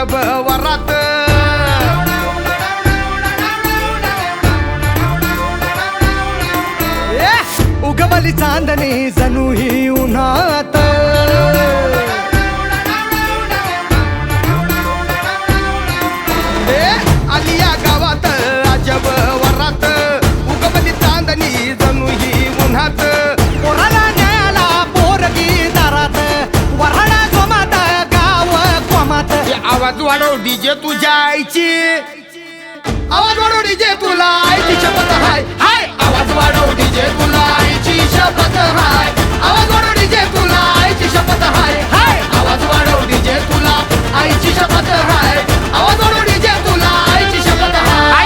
अजब वरात उगवली चांदणी जणू ही उन्हात आलिया गावात अजब वरात उगवली चांदणी जणू ही उन्हात पोराला न्यायाला पोरगी दारात वराडा जोमात गाव कोमात आवाज वाढव डीजे तुझ्या आईची आवाज वाढव डीजे तुला आईची शपथ हाय हाय आवाज वाढव डीजे तुला आईची शपथ हाय आवाज वाढव डीजे तुला आईची शपथ हाय हाय आवाज वाढव डीजे तुला आईची शपथ हाय आवाज वाढव डीजे तुला आईची शपथ हाय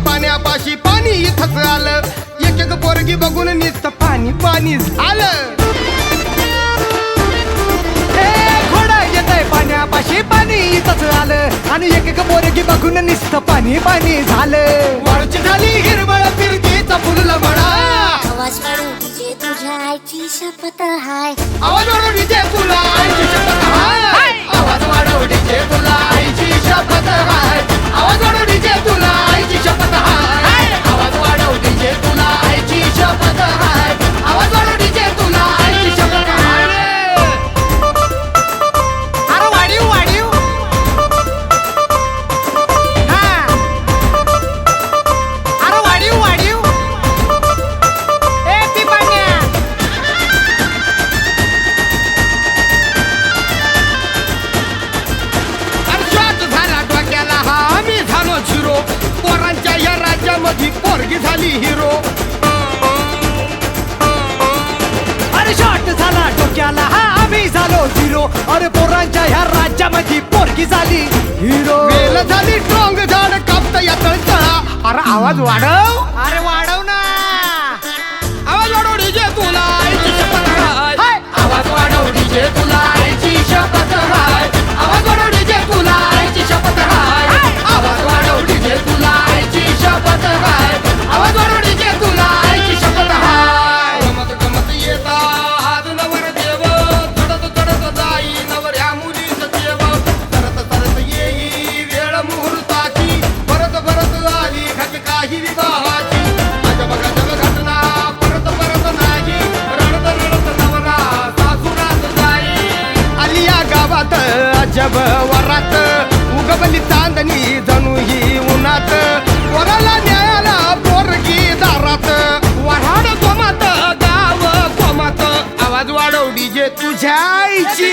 पाण्यापाशी पाणी इथंच आलं एक एक पोरगी बघून नुसतं पाणी पाणी झालं घोडा येतय पाण्यापाशी पाणी इथंच आलं आणि एक एक पोरगी बघून नुसतं पाणी पाणी झालं वाळूची झाली हिरवळ फिरकीचा फुलला म्हणा आवाज वाढव डीजे तुझ्या आईची शपथ हाय आवाज वाढव डीजे तुला आईची शपथ हाय आवाज वाढव डीजे तुला आईची शपथ हाय आवाज वाढव डीजे तुला आईची शपथ हाय आवाज वाढव डीजे तुला आईची शपथ हाय आवाज वाढव डीजे तुला आईची शपथ हाय अरे वाढीव वाढीव हा अरे वाढीव वाढीव ए पिपाण्या अर्शात झाला डोक्याला हा आम्ही झालो झिरो पोरांच्या या राज्यामध्ये पोरगी झाली हिरो अरे शॉट झाला डोक्याला हा आम्ही झालो झिरो अरे पोरांच्या ह्या राज्यामध्ये पोरगी झाली हिरो वेल झाली स्ट्रॉंग झाड कापता या तळतळा अरे आवाज वाढव अरे वाढव ना आवाज वाढव डीजे तुला आईची शपथ हाय आवाज वाढव डीजे तुला आईची शपथ हाय आवाज वाढव डीजे तुला आईची शपथ हाय आवाज वाढव डीजे तुला आईची शपथ हाय आवाज वाढव डीजे तुला आईची शपथ हाय गमत गमत येता आज नवर देव चढत चढत जाई नवऱ्या मुलीचं देव तरत तरत येई वेळ मुहूर्ताची परत परत आली घट काही विवाहाची अजब गजब घटना परत परत नाही रडत रडत नवरा सासुरात जाई आलिया गावात अजब वरात उगवली चांदणी जणू ही उन्हात वराला न्यायाला पोरगी दारात वऱ्हाड कोमात गाव कोमात आवाज वाढव डीजे तुझ्या आईची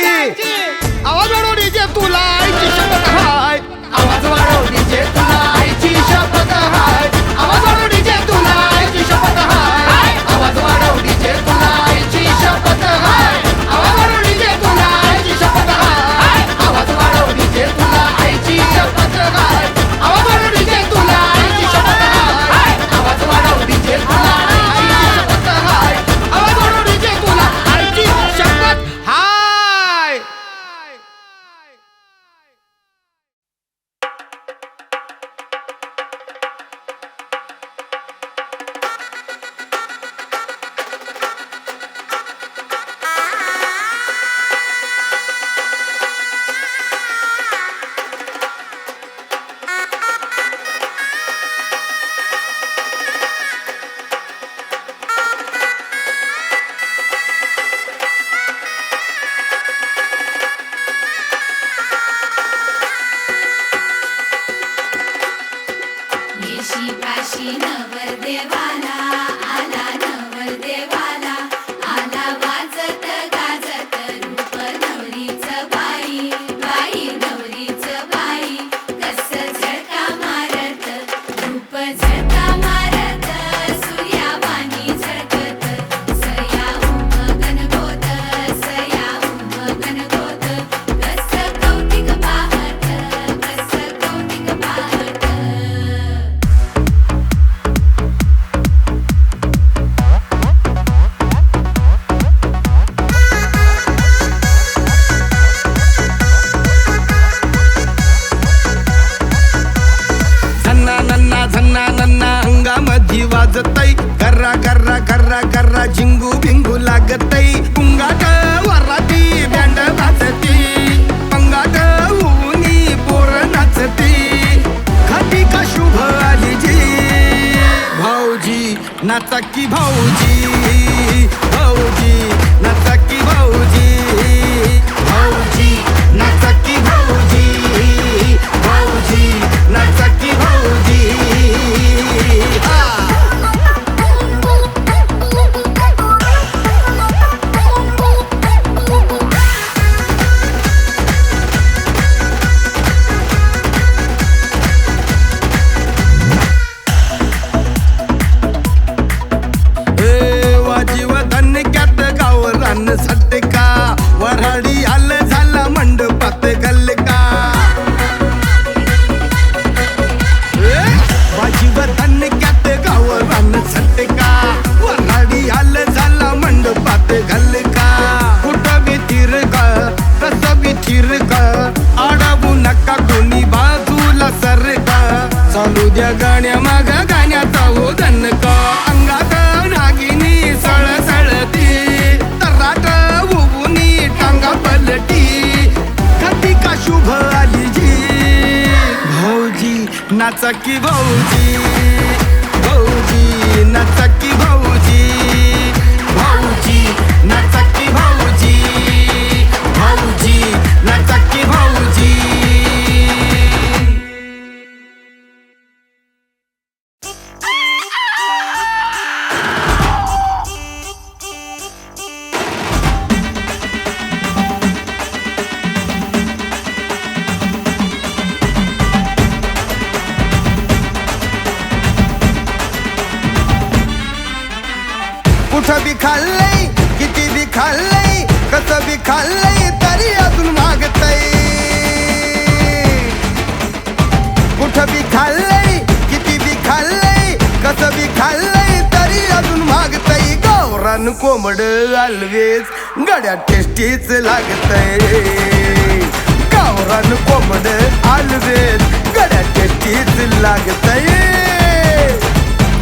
आवाज वाढव डीजे तुला आईची शपथ हाय आवाज वाढव डीजे तुला आईची शपथ हाय आवाज वाढव डीजे तुला आईची शपथ हाय आवाज वाढव डीजे तुला आईची शपथ हाय आवाज वाढव डीजे तुला आईची शपथ हाय आवाज वाढव डीजे तुला आईची शपथ हाय आवाज वाढव डीजे तुला आईची शपथ हाय आवाज वाढव डीजे तुला आईची शपथ हाय आवाज वाढव डीजे तुला आईची शपथ हाय येशी पाशी नवरदेवाला आला नवरदेवाला आला वाजत गाजत रूप नवरीचं बाई बाई नवरीचं बाई कस झळका मारत रूप झळका मारत सूर्यावानी झळकत सया उमगन गोत सया उमगन गोत कस कौतिक पाहत कस कौतिक पाहत नाचा की भाऊजी भाऊजी नाचा की भाऊजी भाऊजी नाचा की भाऊजी भाऊजी नाचा की भाऊजी सटका वराडी आलं झाला मंडपात गल्लका बाजीवर धनक्यात गावरान सटका वराडी आलं झाला मंडपात गल्लका कुठं बी थिरका कसं बी थिरका अडवू नका कोणी बाजूला सरका चालू द्या गाण्या माग गाण्याचा हो धनका अंगात नागिनी सळसळती कधी का शुभ आली जी भाऊजी नाचा की भाऊजी भाऊजी नाचा की भाऊजी भाऊजी नाचा की भाऊजी भाऊजी नाचा की भाऊजी कुठं बी खाल्लंय किती बी खाल्लंय कसं बी खाल्लंय तरी अजून मागतय कुठं बी खाल्लंय किती बी खाल्लंय कसं बी खाल्लंय तरी अजून मागतय गावरान कोंबड आलवेज गड्या टेस्टीच लागतय गावरान कोंबड आलवेज गड्या टेस्टीच लागतय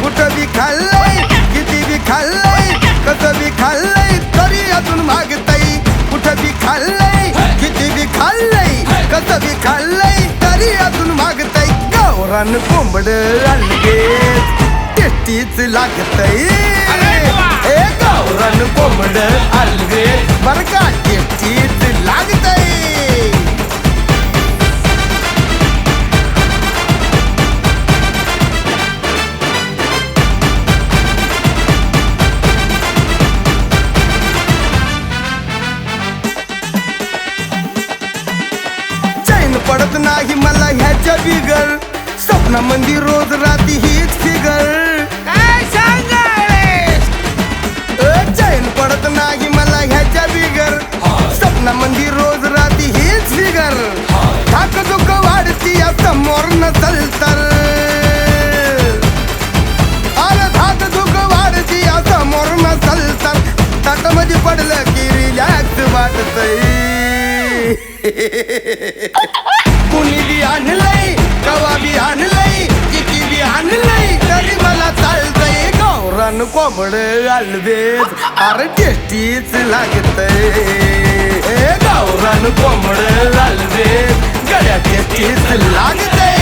कुठं बी खाल्लंय किती बी खाल्लंय कसं बी खाल्लंय तरी अजून मागतय कुठं बी खाल्लंय किती बी खाल्लंय कसं बी खाल्लंय तरी अजून मागतय गावरान कोंबड अलगेच टेस्टीच लागतय गावरान कोंबड अलगेच बरं का टेस्टीच लागतय पडत नाही मला ह्याच्या बिगर स्वप्नामंदी रोज राती हीच फिगर काय सांगायस चैन पडत नाही मला ह्याच्या बिगर स्वप्नामंदी रोज राती हीच फिगर धाक दुःख वाढती या समोर नसल तर अरे धाक दुःख वाढती या समोर नसल तर ताटामध्ये पडलं की रिलॅक्स वाटतय कुणी बी आणलंय कवा बी आणलंय किती बी आणलंय तरी मला चालतंय गावरान कोंबड अलवेज अरे टेस्टीच लागतय गावरान कोंबड अलवेज गड्या टेस्टीच लागतय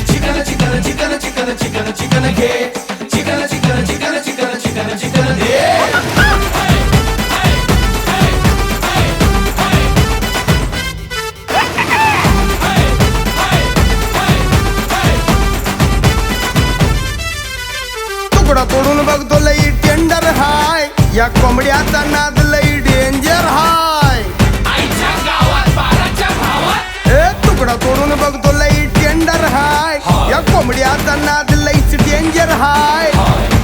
chicken chicken chicken chicken chicken chicken घे chicken chicken chicken chicken chicken chicken घे तुकडा तोडून बघतो लई टेंडर हाय या कोंबड्याचा नाद लई डेंजर हाय तुकडा तोडून बघतो लई टेंडर हाय या कोंबड्याचा नाद लईच डेंजर हाय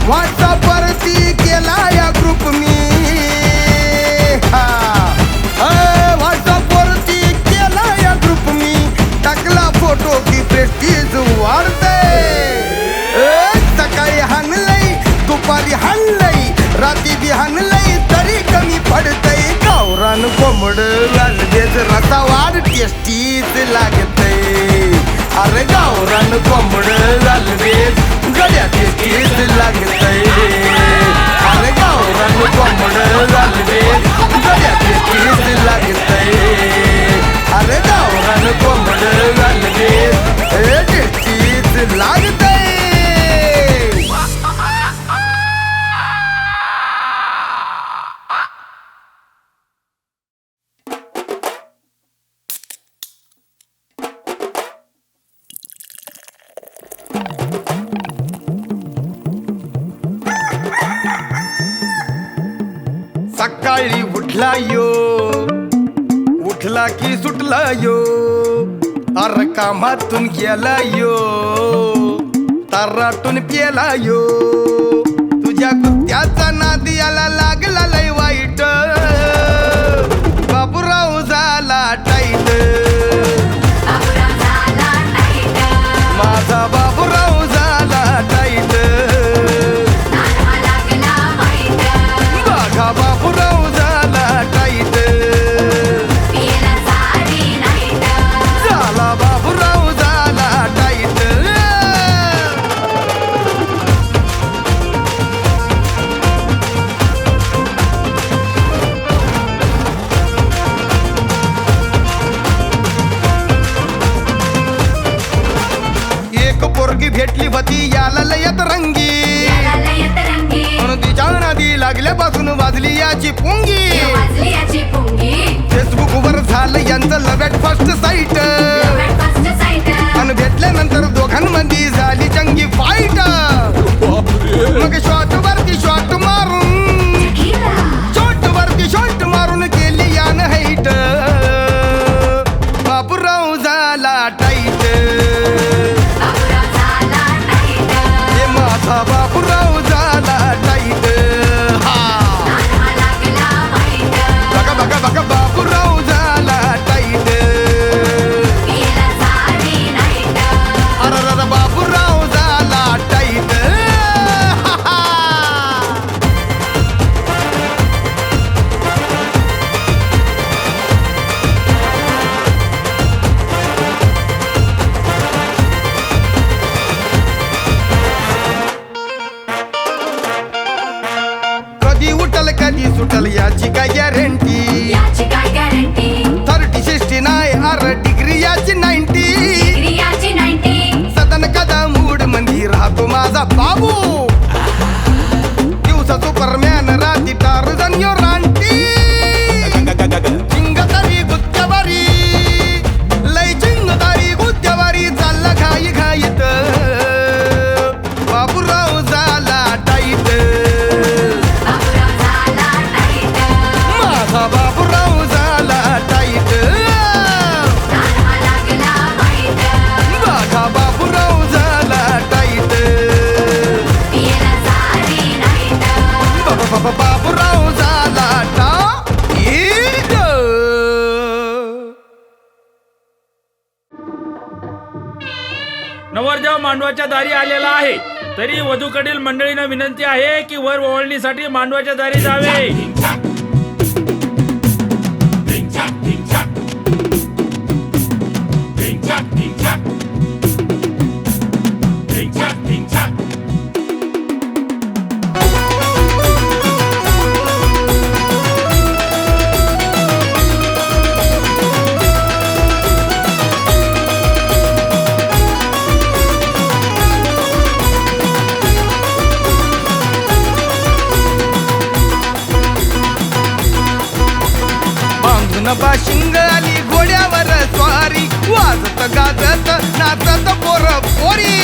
व्हॉट्सअप वरती केला या ग्रुप मी व्हॉट्सअप वरती केला या ग्रुप मी टाकला फोटो की प्रेस्टीज वाढते सकाळी हाणलंय दुपारी हाणलंय राती बी हाणलंय तरी कमी पडतय गावरान कोंबड अलगेच रसा वाढ टेस्टीच लागतय अरे गावरान कोंबड अलगेच गड्या टेस्टीच लागतय अरे गावरान कोंबड अलगेच गड्या टेस्टीच लागतय अरे गावरान सकाळी उठला यो, उठला की सुटला यो, अर कामातून गेला यो, तराटून पेला यो. तुझ्या कुत्त्याचा नादी याला लागला लय वाईट, बाबूराव झाला टाईट, माझा बाबूराव झाला टाईट, बघा बाबूराव झाला टाईट, झाला बाबूराव झाला टाईट. एक पोरगी भेटली होती याला लयत रंगी, म्हणून तिच्या नादी लागल्यापासून वाजली याची पुंगी. फेसबुक वर झालं यांचं लव ॲट फर्स्ट साईट, आणि भेटल्यानंतर दोघांमध्ये झाली जंगी फाईट. मग शॉट वरती शॉट मारून, शॉट वरती शॉट मारून केली यान हाईट, बाबूराव झाला टाईट, हे माझा बाबूराव झाला टाईट. बघा बघा बघा बाबूराव झाला टाईट, अरे बाबूराव झाला टाईट. कधी उठल कधी सुटल याची काय गॅरंटी, 30-69 अरे डिग्री याची 90. सदन कदा मूड मंदी राहतो माझा बाबू, दिवसा सुपरमॅन राती टार्झन यो रानटी. चिंगतारी गुत्त्यावारी, लय चिंगतारी गुत्त्यावारी, चालला घाई घाईत, बाबूराव झाला टाईट, माझा बाबूराव झाला टाईट, बघा बाबूराव झाला टाईट, बाबूराव झाला टाईट. नवरदेव मांडवाच्या दारी आलेला आहे, तरी वधूकडील मंडळींना विनंती आहे की वर ओवाळणीसाठी मांडवाच्या दारी जावे. बाशिंग आली घोड्यावर स्वारी, वाजत गाजत नाचत पोर पोरी.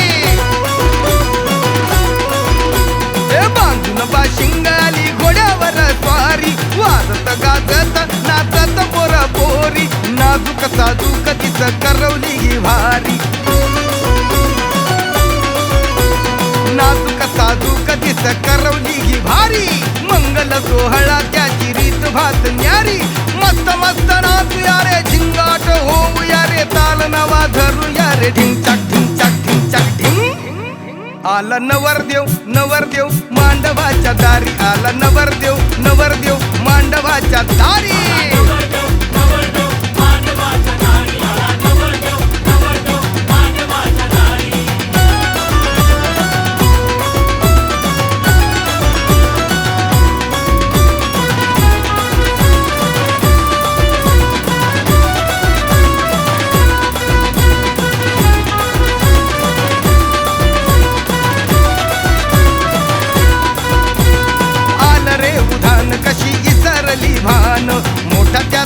बांधून बाशिंग आली घोड्यावर स्वारी, वाजत गाजत नाचत पोर पोरी. नाजूक साजूक तिचं करवली ही भारी, नाजूक साजूक तिचं करवली ही भारी. मंगल सोहळा त्याची रीत भात न्यारी, मस्त मस्त नाचूया रे, झिंगाट होऊया रे, ताल नवा धरूया रे, ढिंचाक ढिंचाक ढिंचाक ढिंग. आला नवरदेव नवरदेव मांडवाच्या दारी, आला नवरदेव नवरदेव मांडवाच्या दारी. कशी इसरली भान, मोठा त्या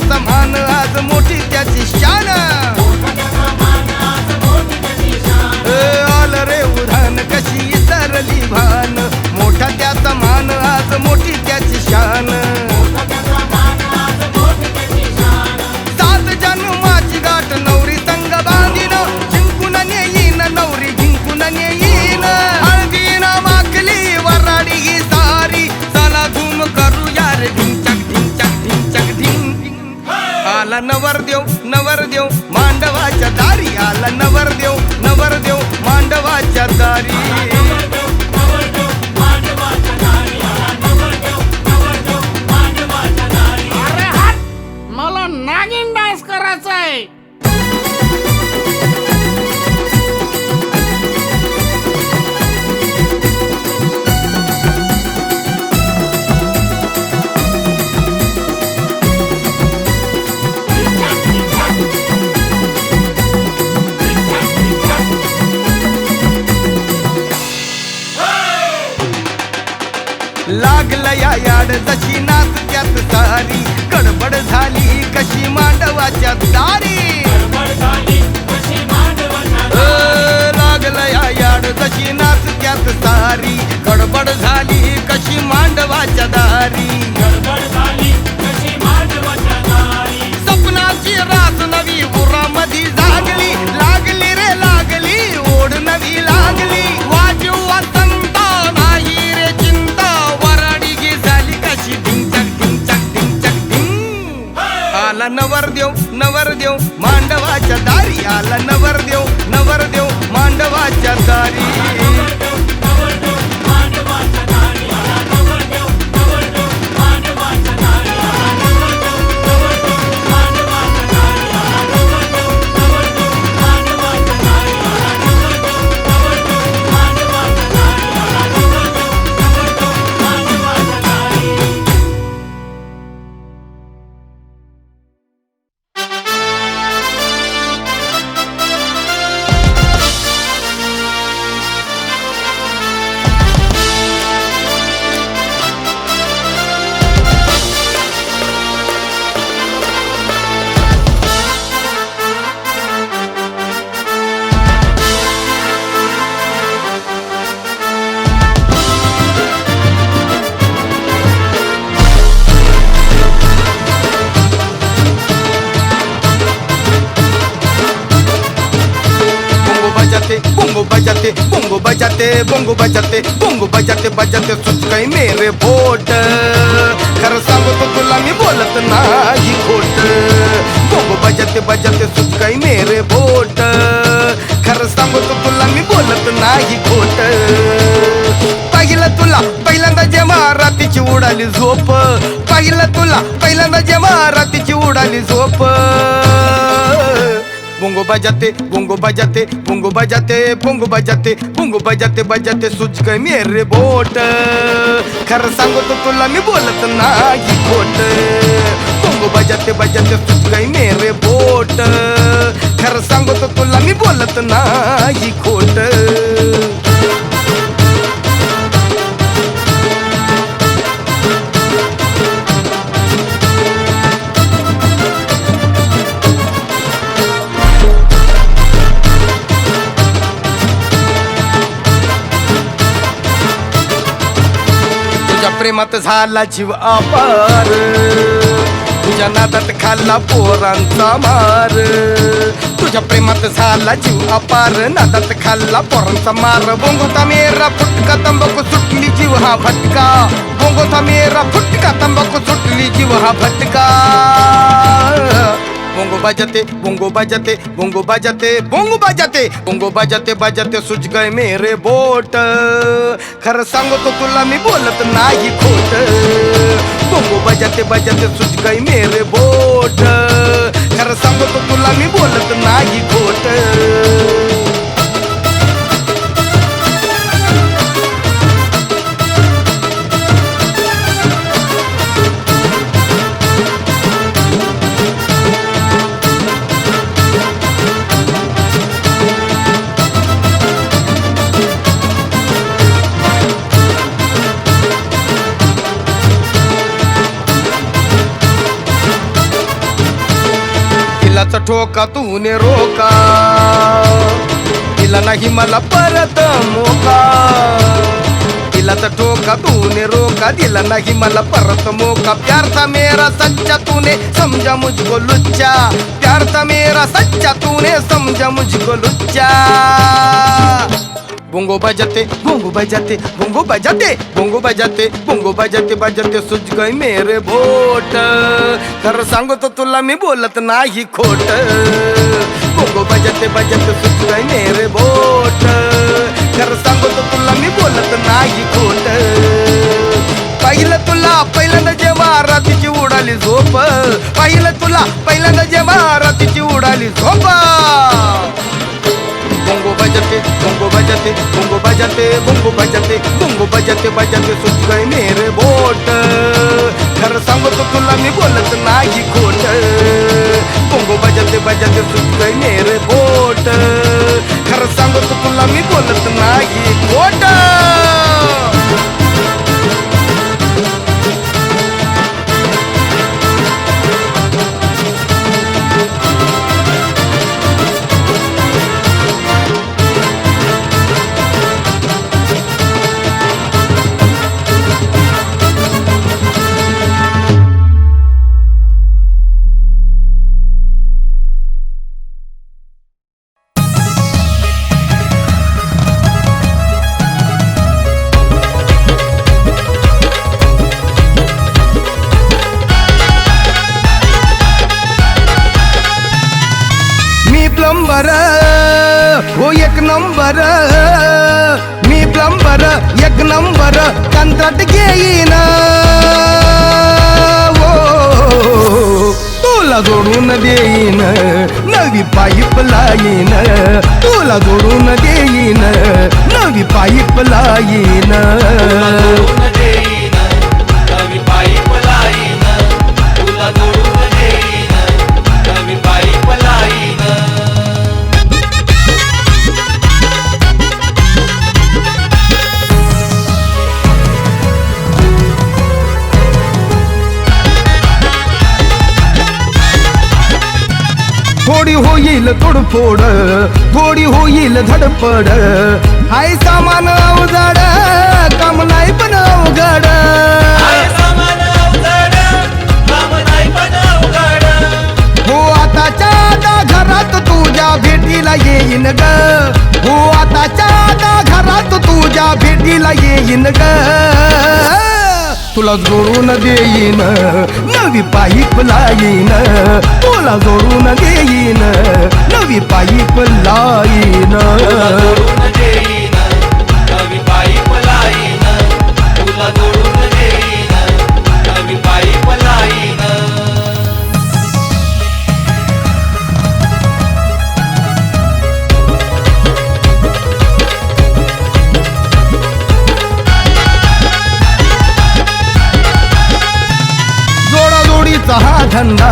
नवरदेव मांडवाच्या दारी आला नवरदेव नवरदेव मांडवाच्या दारी अरे हात मला नागिन डान्स करायचा आहे. लागलं या याड जशी नाचत्यात सारी गडबड झाली कशी मांडवाच्या दारी लागलं या याड जशी नाचत्यात सारी गडबड झाली कशी मांडवाच्या दारी सपनाची रास नवी उरामधी जागली लागली रे लागली ओढ नवी लागली वाजू वसंता नाही रे चिंता वराडी गी झाली कशी ढिंचक ढिंचक ढिंचक ढिंग आला नवरदेव नवरदेव मांडवाच्या दारी आला नवरदेव नवरदेव मांडवाच्या दारी bongo बजाते bongo बजाते bongo बजाते bongo बजाते बजाते सुच गई मेरे बोट खरं सांगतो तुला मी बोलत नाही खोट bongo बजाते बजाते सुच गई मेरे बोट खरं सांगतो तुला मी बोलत नाही खोट पाहिलं तुला पहिल्यांदा जेव्हा रात्रीची उडाली झोप पाहिलं तुला पहिल्यांदा जेव्हा रात्रीची उडाली झोप bongo बजाते bongo बजाते bongo बजाते bongo बजाते bongo बजाते बजाते सुच गए मेरे बोट खरं सांगतो तुला मी बोलत नाही खोट bongo बजाते बजाते सुच गए मेरे बोट खरं सांगतो तुला मी बोलत नाही खोट प्रेमात झाला जीव अपार तुझ्या नादात खाल्ला पोरांचा मार तुझ्या प्रेमात झाला जीव अपार नादात खाल्ला पोरांचा मार बोंगोता मेरा फुटका तंबाखू सुटली जीव हा भटका बोंगोता मेरा फुटका तंबाखू सुटली जीव हा भटका bongo बजाते bongo बजाते bongo बजाते bongo बजाते bongo बजाते बजाते सुच गए मेरे बोट खरं सांगतो तुला मी बोलत नाही खोट bongo बजाते बजाते सुच गए मेरे बोट खरं सांगतो तुला मी बोलत नाही खोट दिलाचा ठोका तूने रोका दिला नाही मला परत मोका दिलाचा ठोका तूने रोका दिला नाही मला परत मोका प्यार था मेरा सच्चा तूने समझा मुझको लुच्चा प्यार था मेरा सच्चा तूने समझा मुझको लुच्चा बोंगो बजाते बोंगो बजाते बोंगो बजाते बोंगो बजाते बोंगो बजाते बजाते सुज गई मेरे बोट खरं सांगतो तुला मी बोलत नाही खोट बोंगो बजाते बजाते सुज गई मेरे बोट खरं सांगतो तुला मी बोलत नाही खोट पाहिलं तुला पहिल्यांदा जेव्हा रात्रीची उडाली झोप पाहिलं तुला पहिल्यांदा जेव्हा रात्रीची उडाली झोप बोंगो बजाते बोंगो बजाते बोंगो बजाते बोंगो बजाते बोंगो बजाते बजाते सुच गए मेरे बोट खरं सांगतो तुला मी बोलत नाही खोट बोंगो बजाते बजाते सुच गए मेरे बोट खरं सांगतो तुला मी बोलत नाही खोट प्लंबर हो एक नंबर मी प्लंबर एक नंबर कंत्राट घेईन हो तुला जोडून देईन नवी पाईप लाईन तुला जोडून देईन नवी पाईप लाईन थोडी होईल तोडफोड थोडी होईल धडपड हाय सामान अवजड काम नाही पण अवघड हो आताच्या आता घरात तुझ्या भेटीला येईन ग हो आताच्या आता घरात तुझ्या भेटीला येईन ग तुला जोडून देईन नवी पाईप लाईन तुला जोडून देईन नवी पाईप लाईन हा धंदा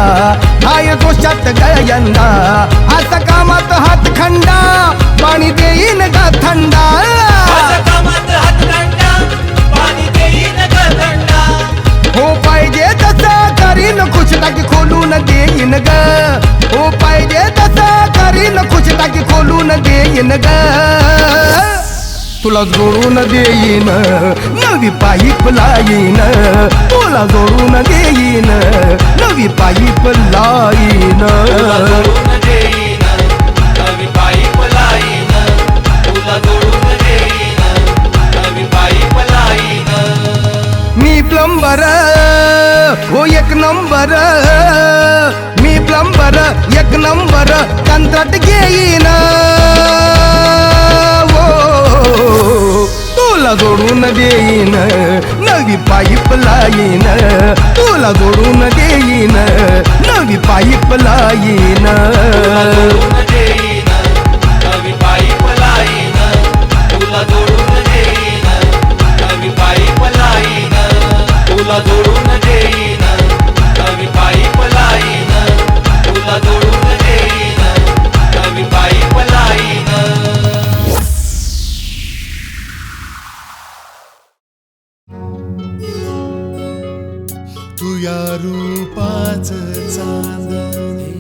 हाय दोषात गयंदा आता कामात हात खंडा पाणी देईन ग थंडा हो पाहिजे तसं करीन खुश टाकी खोलून देईन ग हो पाहिजे तसं करीन खुश टाकी खोलून देईन ग तुला जोडून देईन नवी पाईप लाईन तुला जोडून देईन नवी पाईप लाईन मी प्लंबर हो एक नंबर मी प्लंबर एक नंबर कंत्राट घेईन तुला जोडून देईन नवी पाईप लाईन तुला जोडून देईन नवी पाईप लाईन तुया रूपाच चांदणे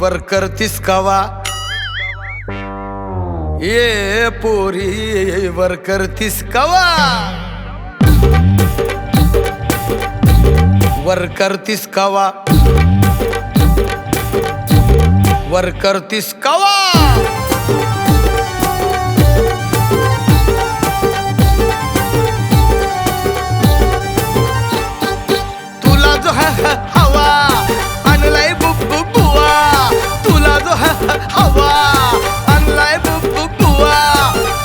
वर करतीस कवा ये पोरी वर करतीस कवा वर करतीस कवा वर करतीस कवा तुला जो हवा आणलाय बुवा तुला जो हवा आणलाय बुवा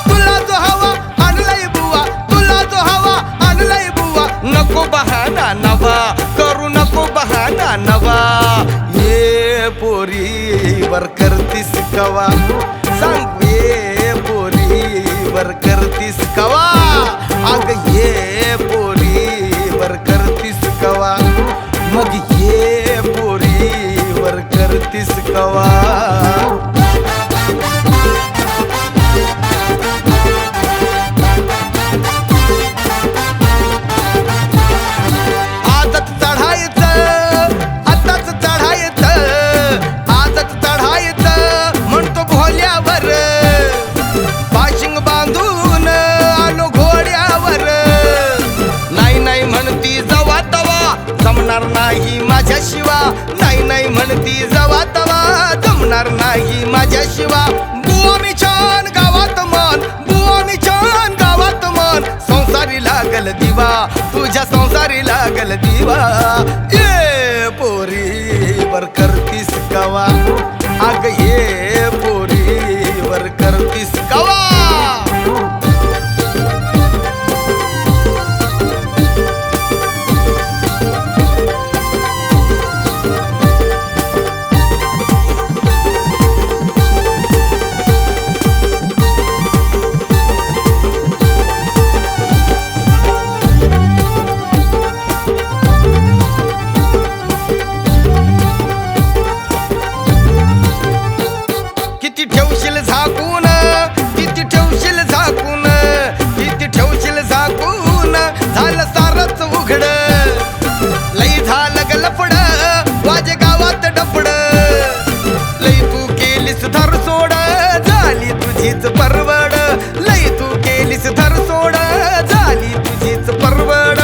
तुला जो हवा आणलाय बुवा तुला जो हवा आणलाय बुवा नको बहाना नवा करू नको बहाना नवा ये पोरी वर करतीस कवा सांग ये पोरी वर करतीस कवा अग ये पोरी वर करतीस कवा मग ये पोरी वर करतीस कवा आदत चढायचं आताच चढायचं आदत चढायचं म्हणतो भोल्यावर पाशिंग बांधून आलो घोड्यावर नाही नाही म्हणती जवा तवा जमणार नाही माझ्या शिवा नाही नाही म्हणती जवा तवा जमणार नाही माझ्या शिवा बुवा मी छान गावात मन बुवा मी छान गावात मन संसारी लागल दिवा तुझ्या संसारी लागल दिवा ये पोरी वर करतीस कवा अग ये पोरी वर करतीस कवा किती ठेवशील झाकून किती ठेवशील झाकून किती ठेवशील झाकून झालं सारच उघड लई झालं गलफड वाजे गावात डफड लई तू केलीस धर सोड झाली तुझीच परवड लई तू केलीस धर सोड झाली तुझीच परवड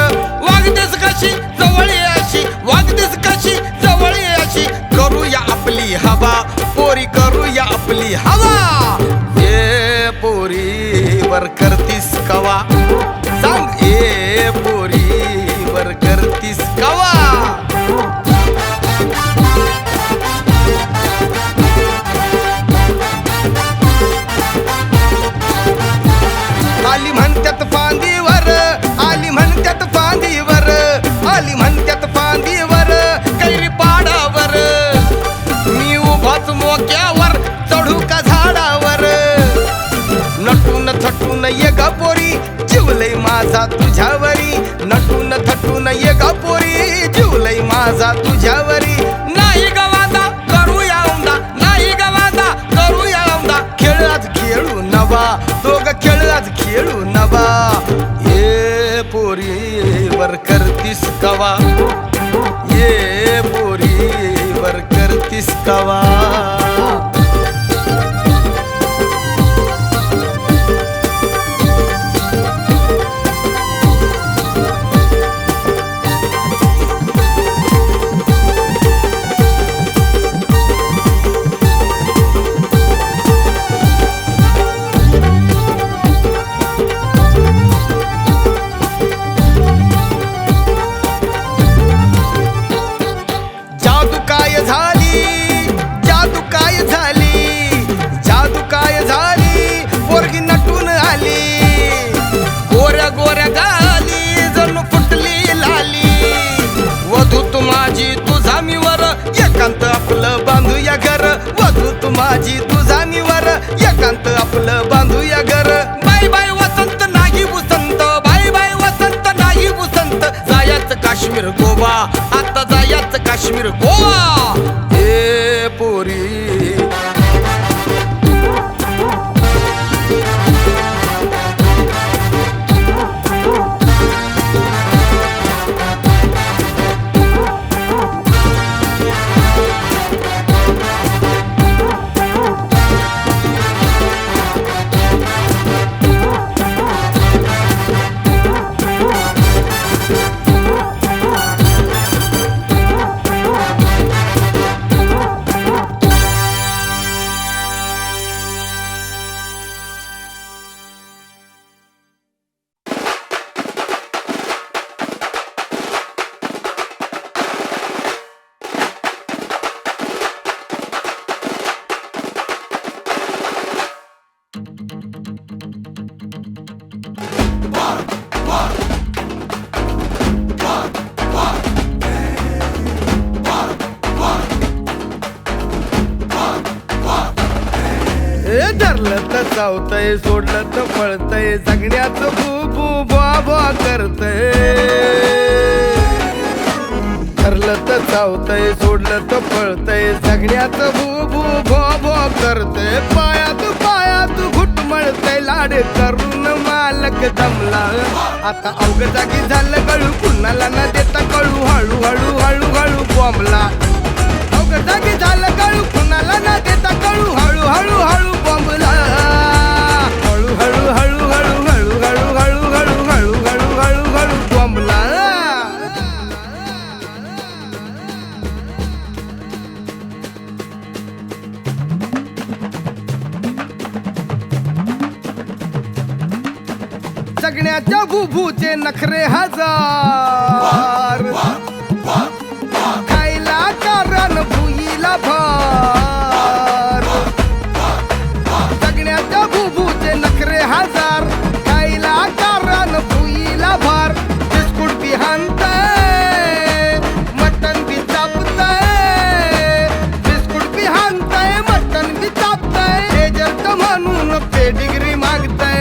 वागतेस कशी जवळ अशी वागतेस कशी जवळ अशी करूया आपली हवा पोरी करूया आपली हवा ये पोरी वर करतीस कवा सांग ये पोरी वर करतीस कवा आली म्हणत्यात फांदीवर आली म्हणत्यात फांदीवर आली म्हणत्यात फांदीवर कैरी पाडावर मी उभाच मोक्यावर चढू का झाडावर नटून थटून ये ग पोरी जीवलय माझा तुझ्यावरी नटून थटून ये ग पोरी जीवलय माझा तुझ्यावरी नाही गवादा करूया औंदा नाही गवादा करूया औंदा खेळ आज खेळू नवा दोघ खेळ आज खेळू नवा ये पोरी वर करतीस कवा ये पोरी वर करतीस कवा धरलं तर चावतंय, सोडलं तर पळतंय, जगण्याचं भू भू करतंय. धरलं तर चावतंय, सोडलं तर पळतंय, जगण्याचं भू करतंय. पायात घुटमळतंय, लाड करून मालक दमला. आता अवघ जागी झालं गळू, कुणाला न देता कळू, हळू बॉम्बला. अवघ जागी झालं गळू, कुणाला न देता कळू, हळू बॉम्बला. हळू बॉम्बला. जगण्याच्या भूभूचे नखरे हजार, खायला कारण भुईला भार. जगण्याच्या भूभूचे नखरे हजार, खायला कारण भुईला भार. बिस्कुट बी हाणतंय, मटण बी चापतंय. बिस्कुट बी हाणतंय, मटण बी चापतंय. एजंट म्हणून पेडिग्री मागतंय.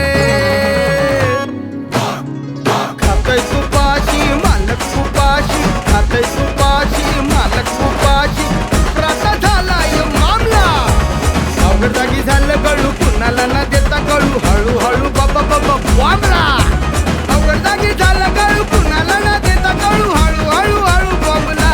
खातंय सुपाशी मालक सुपाशी, खातंय सुपाशी मालक सुपाशी. राता झालाय मामला, अवघड जागी झालं गळू, कुणाला न देता कळू, हळू बाबा बॉम्बला. अवघड जागी झालं गळू, कुणाला न देता कळू, हळू बॉम्बला.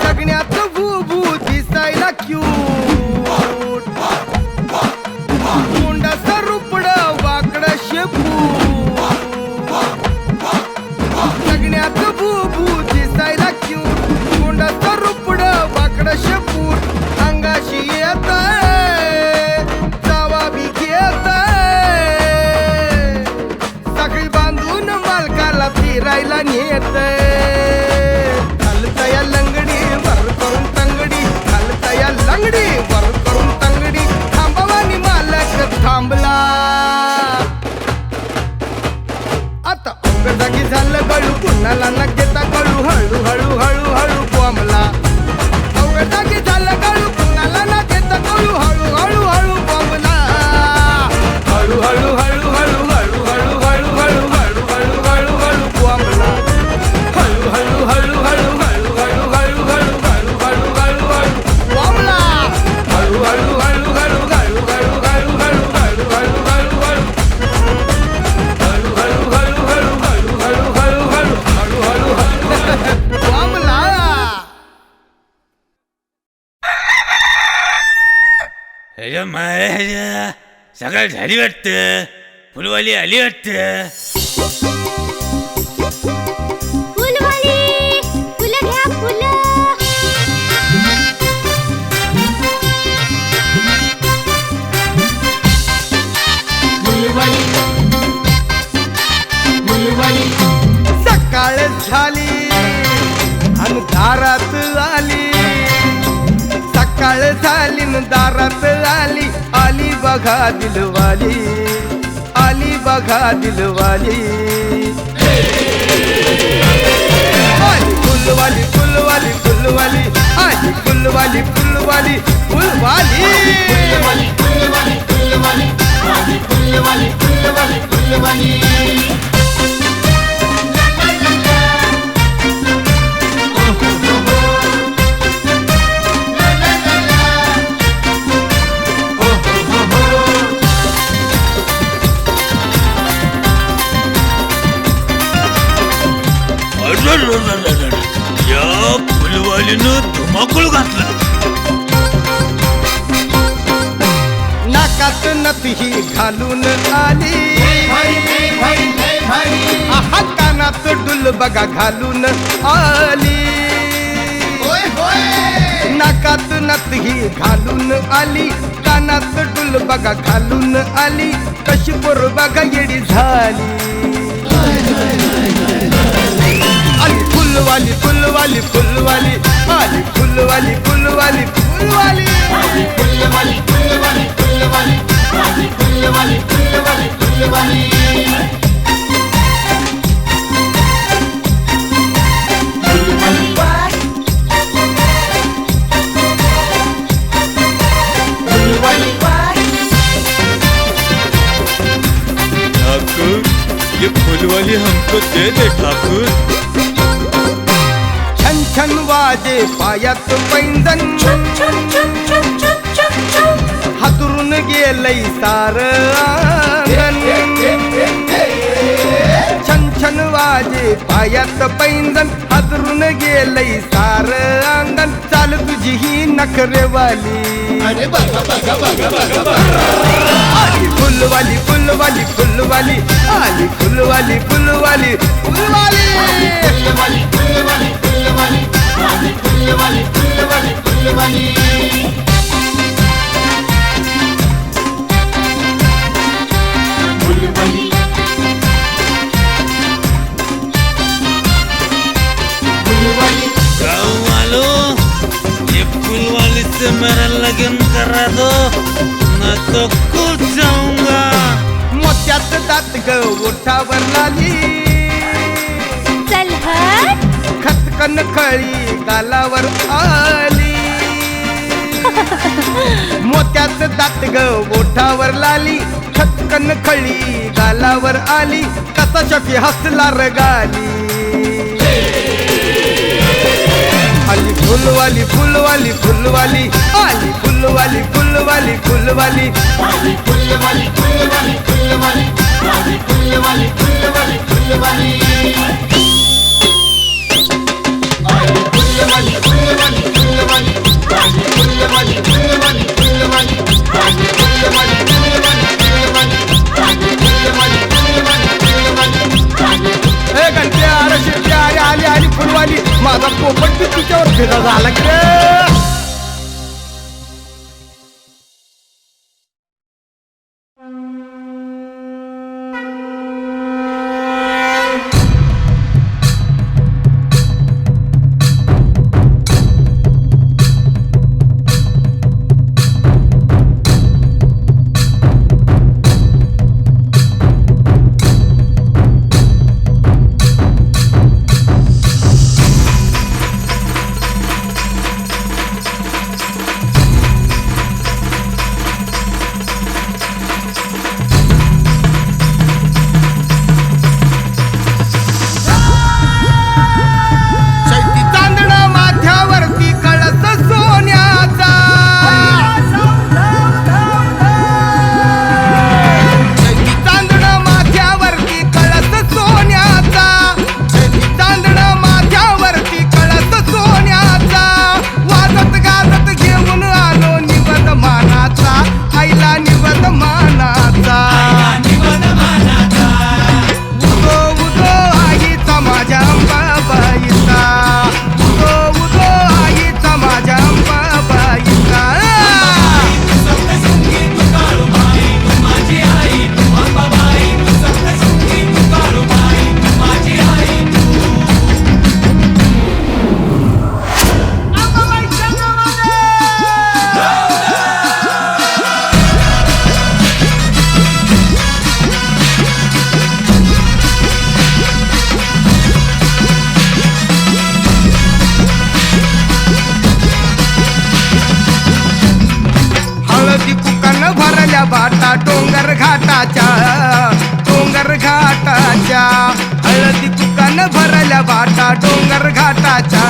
जगण्याचं भू दिसायला क्यूट, तोंडाचं रुपडं वाकडं शेपूट. जगण्याचं भू दिसायला क्यूट, तोंडाचं रुपडं वाकडं शेपूट. अंगाशी येतंय, जावा बी घेतंय, सगळी बांधून मालकाला फिरायला नेतंय. घालतया लंगडी वर करून तंगडी, घालतया लंगडी वर करून तंगडी. थांबवानी मालक थांबला. आता अवघड जागी झालं गळू, कुणाला न घेता कळू, हळू बॉम्बला. अवघड जागी झालं गळू, कुणाला न घेता कळू, हळू बॉम्बला. हळू बॉम्बला. सकाळ झाली वाटतं, फुलवाली आली वाटतं. फुलवाली फुलं घ्या फुलं. सकाळ झाली आणि दारात आली, सकाळ झाली न दारात आली. आली बघा दिलवाली, आली बघा दिलवाली. आली फुलवाली फुलवाली फुलवाली, आली फुलवाली फुलवाली फुलवाली. या फुलवालीनं धुमाकूळ घातला. नाकात नथही घालून आली, आहा कानात डुल बघा घालून आली. नाकात नथही घालून आली, कानात डुल बघा घालून आली. कशी पोर बघा येडी झाली. तो दे दे ठाकुर. छन छन वाजे पायात पैंजण हातरून गेलंय सार अंगण. छन छन वाजे पायात पैंजण हातरून गेलंय सार अंगण. चाल तुझी ही नखरेवाली आली फुलवाली फुलवाली फुलवाली आली फुलवाली फुलवाली फुलवाली फुलवाली फुलवाली फुलवाली आली फुलवाली फुलवाली फुलवाली. गाँव वालों, ये फुलवाली से मेरा लगन करा दो, मैं तो कूद जाऊंगा. मोत्यात दात ग ओठावर लाली चल हट. खतकन खळी गालावर आली. मोत्यात दात ग ओठावर लाली खतकन खळी गालावर आली. कसा शफी हसला रगाली. आली फुलवाली फुलवाली फुलवाली आली फुलवाली फुलवाली फुलवाली आली फुलवाली फुलवाली फुलवाली आली फुलवाली फुलवाली फुलवाली आली फुलवाली फुलवाली फुलवाली आली फुलवाली फुलवाली फुलवाली आली फुलवाली फुलवाली फुलवाली आली फुलवाली फुलवाली फुलवाली. ए घंट्या अरे आली आली आली फुलवाली. माझा पोपट तुझ्यावर फिरा झाला की रे. बाटा डोंगर घाटाच्या हळदी कुकानं भरल्या बाटा डोंगर घाटाच्या